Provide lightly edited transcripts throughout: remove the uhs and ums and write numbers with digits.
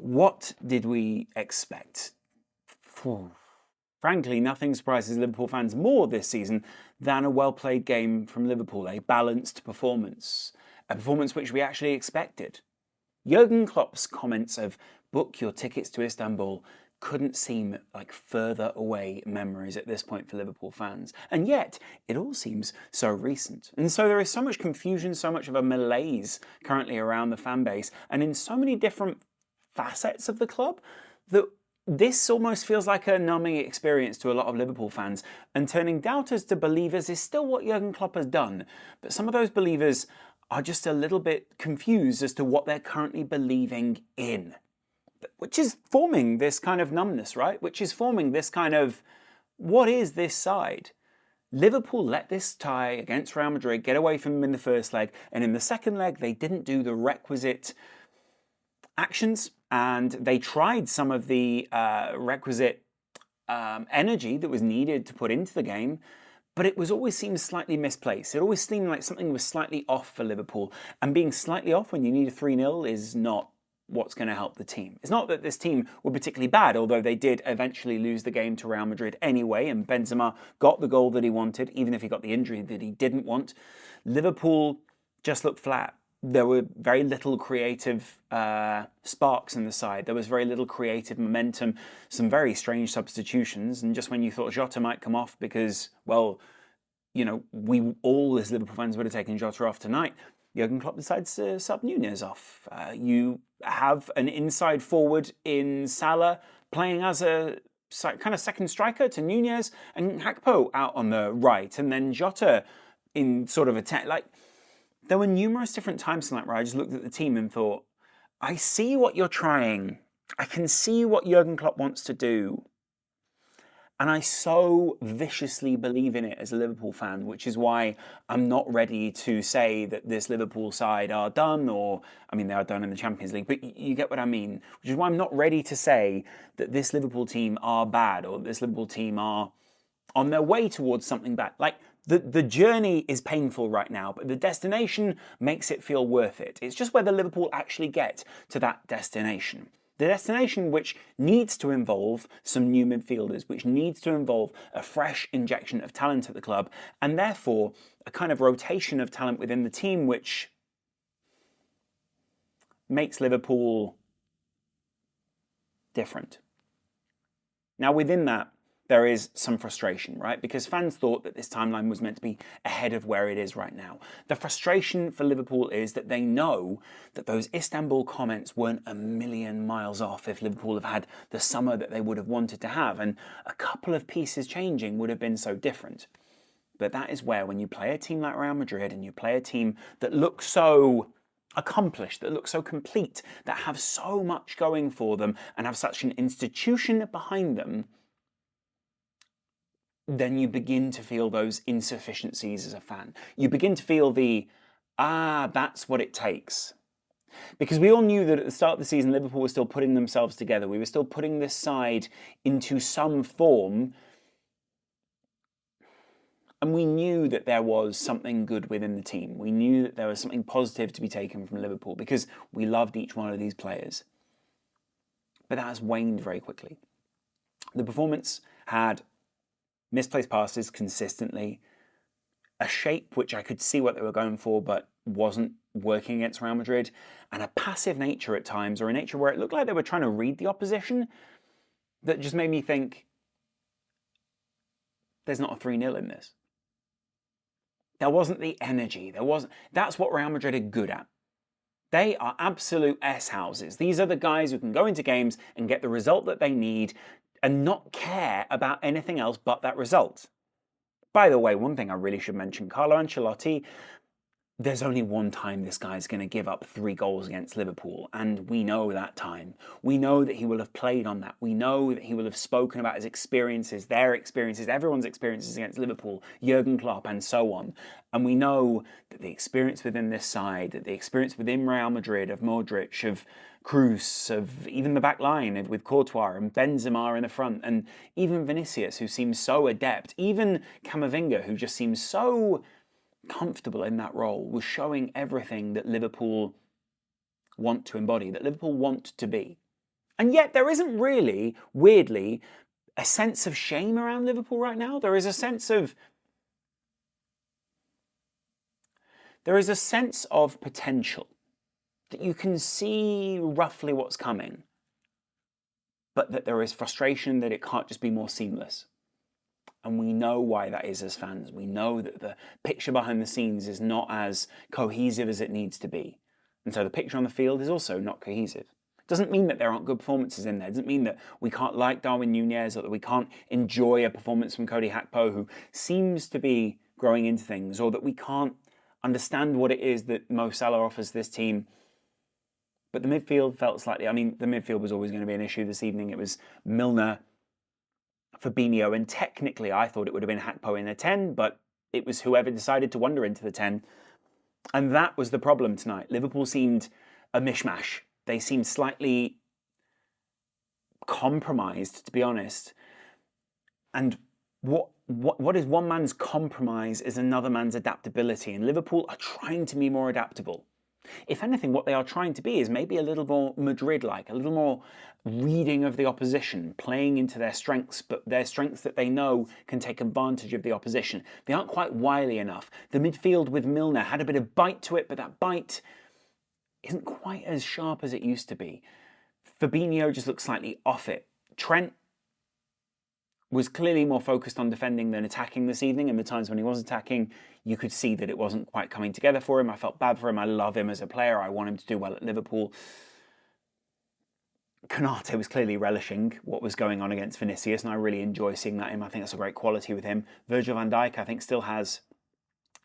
What did we expect? Frankly, nothing surprises Liverpool fans more this season than a well-played game from Liverpool, a balanced performance, a performance which we actually expected. Jurgen Klopp's comments of book your tickets to Istanbul couldn't seem like further away memories at this point for Liverpool fans. And yet, it all seems so recent. And so there is so much confusion, so much of a malaise currently around the fan base, and in so many different facets of the club, that this almost feels like a numbing experience to a lot of Liverpool fans, and turning doubters to believers is still what Jurgen Klopp has done. But some of those believers are just a little bit confused as to what they're currently believing in, which is forming this kind of numbness, right? Which is forming this kind of, what is this side? Liverpool let this tie against Real Madrid get away from them in the first leg, and in the second leg they didn't do the requisite actions, and they tried some of the requisite energy that was needed to put into the game, but it was always seemed slightly misplaced. It always seemed like something was slightly off for Liverpool, and being slightly off when you need a 3-0 is not what's going to help the team. It's not that this team were particularly bad, although they did eventually lose the game to Real Madrid anyway, and Benzema got the goal that he wanted, even if he got the injury that he didn't want. Liverpool just looked flat. There were very little creative sparks in the side. There was very little creative momentum, some very strange substitutions, and just when you thought Jota might come off because, well, you know, we all as Liverpool fans would have taken Jota off tonight, Jurgen Klopp decides to sub Nunez off. You have an inside forward in Salah playing as a kind of second striker to Nunez, and Hakpo out on the right, and then Jota in sort of attack. Like, there were numerous different times tonight where I just looked at the team and thought, I see what you're trying. I can see what Jurgen Klopp wants to do. And I so viciously believe in it as a Liverpool fan, which is why I'm not ready to say that this Liverpool side are done, or, I mean, they are done in the Champions League, but you get what I mean. Which is why I'm not ready to say that this Liverpool team are bad, or this Liverpool team are on their way towards something bad. Like, the journey is painful right now, but the destination makes it feel worth it. It's just whether Liverpool actually get to that destination. The destination which needs to involve some new midfielders, which needs to involve a fresh injection of talent at the club, and therefore a kind of rotation of talent within the team which makes Liverpool different. Now, within that, there is some frustration, right? Because fans thought that this timeline was meant to be ahead of where it is right now. The frustration for Liverpool is that they know that those Istanbul comments weren't a million miles off if Liverpool have had the summer that they would have wanted to have, and a couple of pieces changing would have been so different. But that is where, when you play a team like Real Madrid and you play a team that looks so accomplished, that look so complete, that have so much going for them and have such an institution behind them, then you begin to feel those insufficiencies as a fan. You begin to feel that's what it takes. Because we all knew that at the start of the season, Liverpool was still putting themselves together. We were still putting this side into some form. And we knew that there was something good within the team. We knew that there was something positive to be taken from Liverpool because we loved each one of these players. But that has waned very quickly. The performance had misplaced passes consistently, a shape which I could see what they were going for but wasn't working against Real Madrid, and a passive nature at times, or a nature where it looked like they were trying to read the opposition, that just made me think, there's not a 3-0 in this. There wasn't the energy. That's what Real Madrid are good at. They are absolute S-houses. These are the guys who can go into games and get the result that they need and not care about anything else but that result. By the way, one thing I really should mention, Carlo Ancelotti, there's only one time this guy's going to give up 3 goals against Liverpool, and we know that time. We know that he will have played on that. We know that he will have spoken about his experiences, their experiences, everyone's experiences against Liverpool, Jurgen Klopp, and so on. And we know that the experience within this side, that the experience within Real Madrid, of Modric, of Kroos, of even the back line with Courtois and Benzema in the front, and even Vinicius, who seems so adept, even Camavinga, who just seems so comfortable in that role, was showing everything that Liverpool want to embody, that Liverpool want to be. And yet there isn't really, weirdly, a sense of shame around Liverpool right now. There is a sense of potential, that you can see roughly what's coming, but that there is frustration that it can't just be more seamless. And we know why that is as fans. We know that the picture behind the scenes is not as cohesive as it needs to be. And so the picture on the field is also not cohesive. It doesn't mean that there aren't good performances in there. It doesn't mean that we can't like Darwin Nunez or that we can't enjoy a performance from Cody Gakpo, who seems to be growing into things, or that we can't understand what it is that Mo Salah offers this team. But the midfield felt slightly... I mean, the midfield was always going to be an issue this evening. It was Milner, Fabinho, and technically I thought it would have been Gakpo in the 10, but it was whoever decided to wander into the 10. And that was the problem tonight. Liverpool seemed a mishmash. They seemed slightly compromised, to be honest. And what is one man's compromise is another man's adaptability. And Liverpool are trying to be more adaptable. If anything, what they are trying to be is maybe a little more Madrid-like, a little more reading of the opposition, playing into their strengths, but their strengths that they know can take advantage of the opposition. They aren't quite wily enough. The midfield with Milner had a bit of bite to it, but that bite isn't quite as sharp as it used to be. Fabinho just looks slightly off it. Trent was clearly more focused on defending than attacking this evening, and the times when he was attacking, you could see that it wasn't quite coming together for him. I felt bad for him. I love him as a player. I want him to do well at Liverpool. Konate was clearly relishing what was going on against Vinicius, and I really enjoy seeing that him. I think that's a great quality with him. Virgil van Dijk, I think, still has...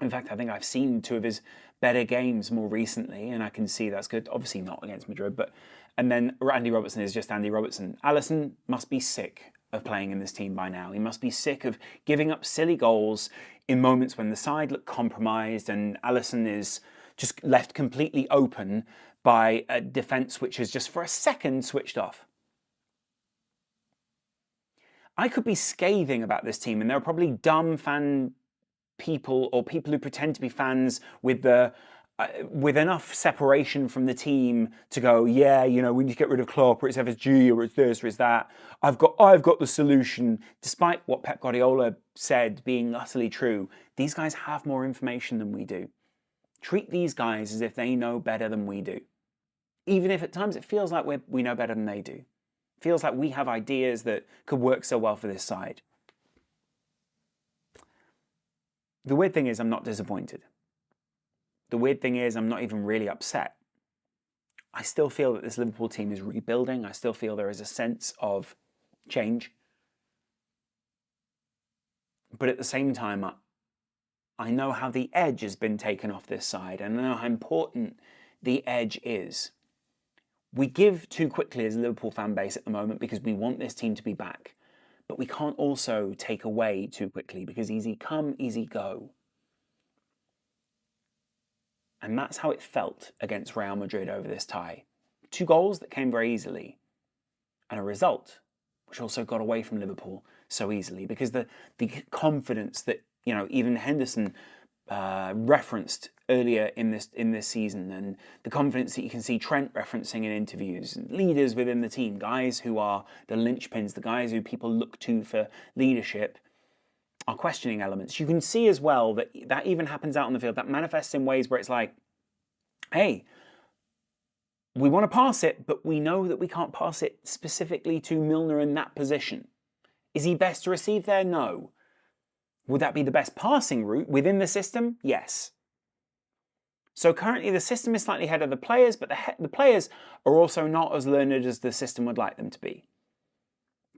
In fact, I think I've seen two of his better games more recently, and I can see that's good. Obviously not against Madrid, but... And then Andy Robertson is just Andy Robertson. Alisson must be sick of playing in this team by now. He must be sick of giving up silly goals in moments when the side look compromised and Alisson is just left completely open by a defence which is just for a second switched off. I could be scathing about this team, and there are probably dumb fan people or people who pretend to be fans with enough separation from the team to go, yeah, you know, we need to get rid of Klopp, or it's FSG, or it's this, or it's that. I've got the solution. Despite what Pep Guardiola said being utterly true, these guys have more information than we do. Treat these guys as if they know better than we do. Even if at times it feels like we know better than they do. It feels like we have ideas that could work so well for this side. The weird thing is I'm not disappointed. The weird thing is I'm not even really upset. I still feel that this Liverpool team is rebuilding. I still feel there is a sense of change. But at the same time, I know how the edge has been taken off this side, and I know how important the edge is. We give too quickly as a Liverpool fan base at the moment because we want this team to be back. But we can't also take away too quickly because easy come, easy go. And that's how it felt against Real Madrid over this tie. 2 goals that came very easily. And a result which also got away from Liverpool so easily because the confidence that, you know, even Henderson referenced earlier in this season, and the confidence that you can see Trent referencing in interviews, and leaders within the team, guys who are the linchpins, the guys who people look to for leadership, are questioning elements. You can see as well that even happens out on the field, that manifests in ways where it's like, hey, we want to pass it, but we know that we can't pass it specifically to Milner in that position. Is he best to receive there? No. Would that be the best passing route within the system? Yes. So currently the system is slightly ahead of the players, but the players are also not as learned as the system would like them to be.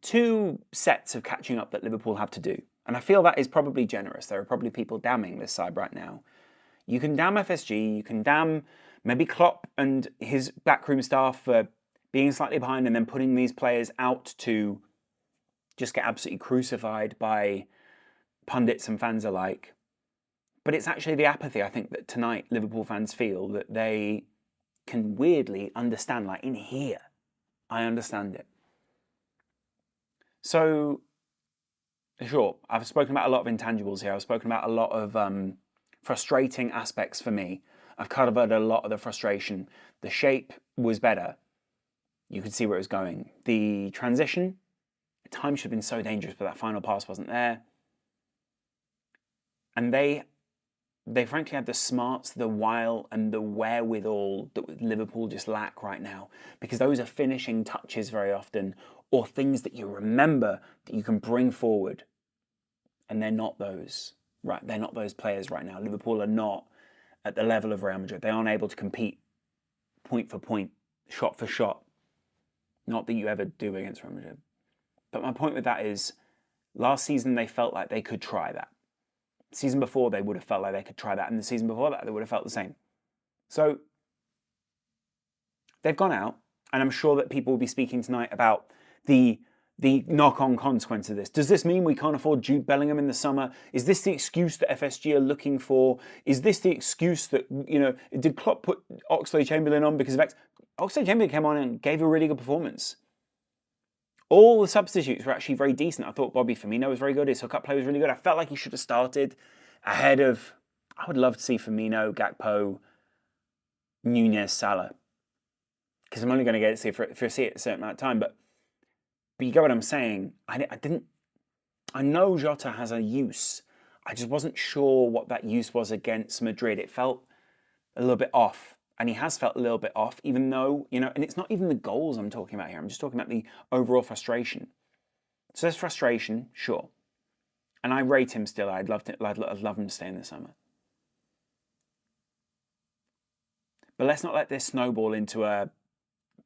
2 sets of catching up that Liverpool have to do. And I feel that is probably generous. There are probably people damning this side right now. You can damn FSG, you can damn maybe Klopp and his backroom staff for being slightly behind and then putting these players out to just get absolutely crucified by pundits and fans alike. But it's actually the apathy, I think, that tonight Liverpool fans feel, that they can weirdly understand. Like, in here, I understand it. So, sure, I've spoken about a lot of intangibles here. I've spoken about a lot of frustrating aspects for me. I've covered a lot of the frustration. The shape was better. You could see where it was going. The transition, time should have been so dangerous, but that final pass wasn't there. And they frankly had the smarts, the wile, and the wherewithal that Liverpool just lack right now, because those are finishing touches very often, or things that you remember that you can bring forward. And they're not those. Right, they're not those players right now. Liverpool are not at the level of Real Madrid. They aren't able to compete point for point, shot for shot. Not that you ever do against Real Madrid. But my point with that is, last season they felt like they could try that. The season before they would have felt like they could try that, and the season before that they would have felt the same. So they've gone out, and I'm sure that people will be speaking tonight about the knock-on consequence of this. Does this mean we can't afford Jude Bellingham in the summer? Is this the excuse that FSG are looking for? Is this the excuse that, did Klopp put Oxlade-Chamberlain on because of X? Oxlade-Chamberlain came on and gave a really good performance. All the substitutes were actually very decent. I thought Bobby Firmino was very good. His hookup play was really good. I felt like he should have started ahead of... I would love to see Firmino, Gakpo, Nunez, Salah. Because I'm only going to get to see it for a certain amount of time, but you get what I'm saying. I know Jota has a use. I just wasn't sure what that use was against Madrid. It felt a little bit off. And he has felt a little bit off, even though, and it's not even the goals I'm talking about here. I'm just talking about the overall frustration. So there's frustration, sure. And I rate him still. I'd love him to stay in the summer. But let's not let this snowball into a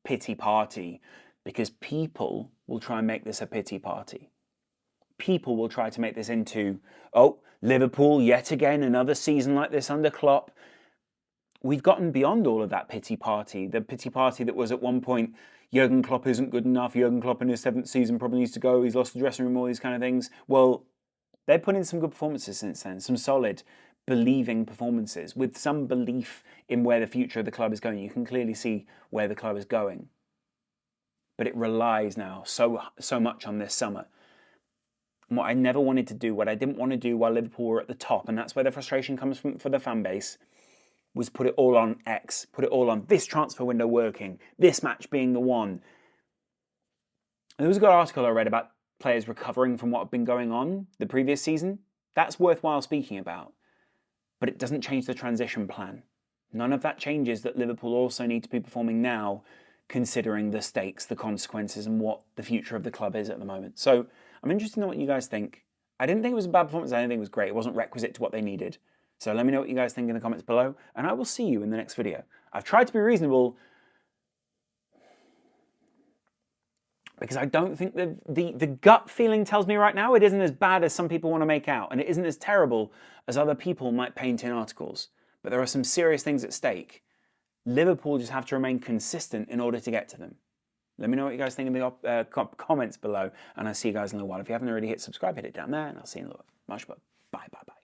pity party, because people will try and make this a pity party. People will try to make this into, Liverpool, yet again, another season like this under Klopp. We've gotten beyond all of that pity party. The pity party that was at one point, Jurgen Klopp isn't good enough, Jurgen Klopp in his 7th season probably needs to go, he's lost the dressing room, all these kind of things. Well, they've put in some good performances since then, some solid, believing performances, with some belief in where the future of the club is going. You can clearly see where the club is going. But it relies now so much on this summer. And what I never wanted to do, what I didn't want to do while Liverpool were at the top, and that's where the frustration comes from for the fan base, was put it all on X, put it all on this transfer window working, this match being the one. And there was a good article I read about players recovering from what had been going on the previous season. That's worthwhile speaking about. But it doesn't change the transition plan. None of that changes that Liverpool also need to be performing now, considering the stakes, the consequences, and what the future of the club is at the moment. So I'm interested in what you guys think. I didn't think it was a bad performance. I didn't think it was great. It wasn't requisite to what they needed. So let me know what you guys think in the comments below, and I will see you in the next video. I've tried to be reasonable because I don't think the gut feeling tells me right now it isn't as bad as some people want to make out, and it isn't as terrible as other people might paint in articles. But there are some serious things at stake. Liverpool just have to remain consistent in order to get to them. Let me know what you guys think in the comments below, and I'll see you guys in a little while. If you haven't already hit subscribe, hit it down there, and I'll see you in a little bit. Much love. Bye, bye, bye.